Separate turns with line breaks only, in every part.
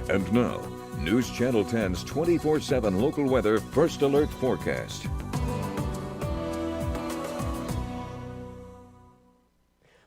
And now, News Channel 10's 24/7 local weather first alert forecast.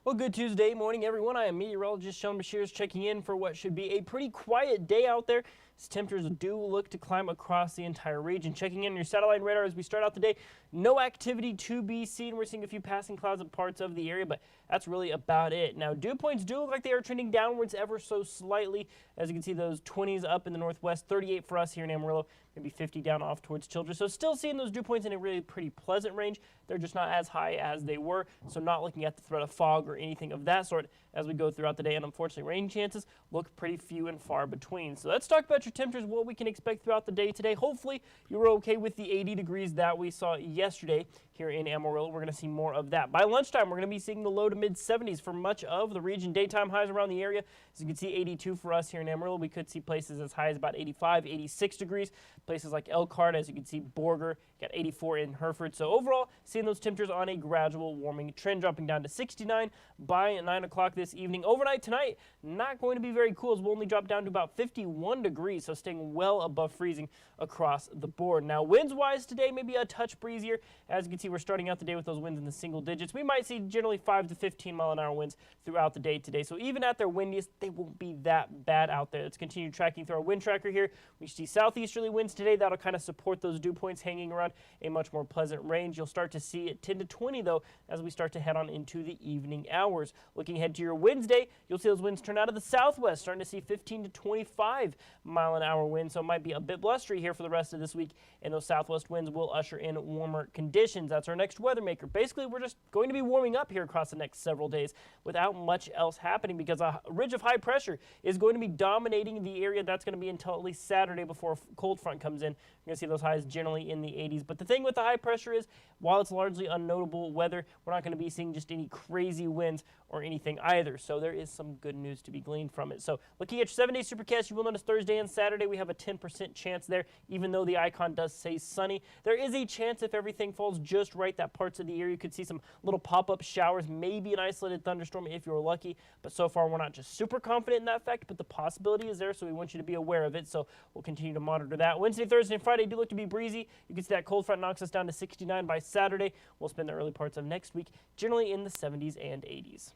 Well, good Tuesday morning, everyone. I am meteorologist Shelden checking in for what should be a pretty quiet day out there, as temperatures do look to climb across the entire region. Checking in your satellite radar as we start out the day, no activity to be seen. We're seeing a few passing clouds in parts of the area, but that's really about it. Now, dew points do look like they are trending downwards ever so slightly. As you can see, those 20s up in the northwest, 38 for us here in Amarillo, maybe 50 down off towards Childress. So still seeing those dew points in a really pretty pleasant range. They're just not as high as they were, so not looking at the threat of fog or anything of that sort as we go throughout the day. And unfortunately, rain chances look pretty few and far between. So let's talk about your temperatures, what we can expect throughout the day today. Hopefully, you were okay with the 80 degrees that we saw yesterday here in Amarillo. We're going to see more of that. By lunchtime, we're going to be seeing the low to mid 70s for much of the region. Daytime highs around the area. As you can see, 82 for us here in Amarillo. We could see places as high as about 85, 86 degrees. Places like Elkhart, as you can see, Borger, got 84 in Hereford. So overall, seeing those temperatures on a gradual warming trend, dropping down to 69 by 9 o'clock this evening. Overnight tonight, not going to be very cool as we'll only drop down to about 51 degrees, so staying well above freezing across the board. Now, winds-wise today, maybe a touch breezier. As you can see, we're starting out the day with those winds in the single digits. We might see generally 5 to 15 mile-an-hour winds throughout the day today. So even at their windiest, they won't be that bad out there. Let's continue tracking through our wind tracker here. We see southeasterly winds today. That'll kind of support those dew points hanging around a much more pleasant range. You'll start to see it 10 to 20, though, as we start to head on into the evening hours. Looking ahead to your Wednesday, you'll see those winds turn out of the southwest, starting to see 15 to 25 mile-an-hour winds. So it might be a bit blustery here for the rest of this week, and those southwest winds will usher in warmer conditions. That's our next weather maker. Basically, we're just going to be warming up here across the next several days without much else happening because a ridge of high pressure is going to be dominating the area. That's going to be until at least Saturday before a cold front comes in. You're going to see those highs generally in the 80s. But the thing with the high pressure is, while it's largely unnotable weather, we're not going to be seeing just any crazy winds or anything either. So there is some good news to be gleaned from it. So looking at your 7-day supercast, you will notice Thursday and Saturday we have a 10% chance there, even though the icon does say sunny. There is a chance if everything falls just right that parts of the area you could see some little pop-up showers, maybe an isolated thunderstorm if you're lucky. But so far we're not just super confident in that fact, but the possibility is there, so we want you to be aware of it. So we'll continue to monitor that. Wednesday, Thursday, and Friday do look to be breezy. You can see that cold front knocks us down to 69 by Saturday. We'll spend the early parts of next week generally in the 70s and 80s.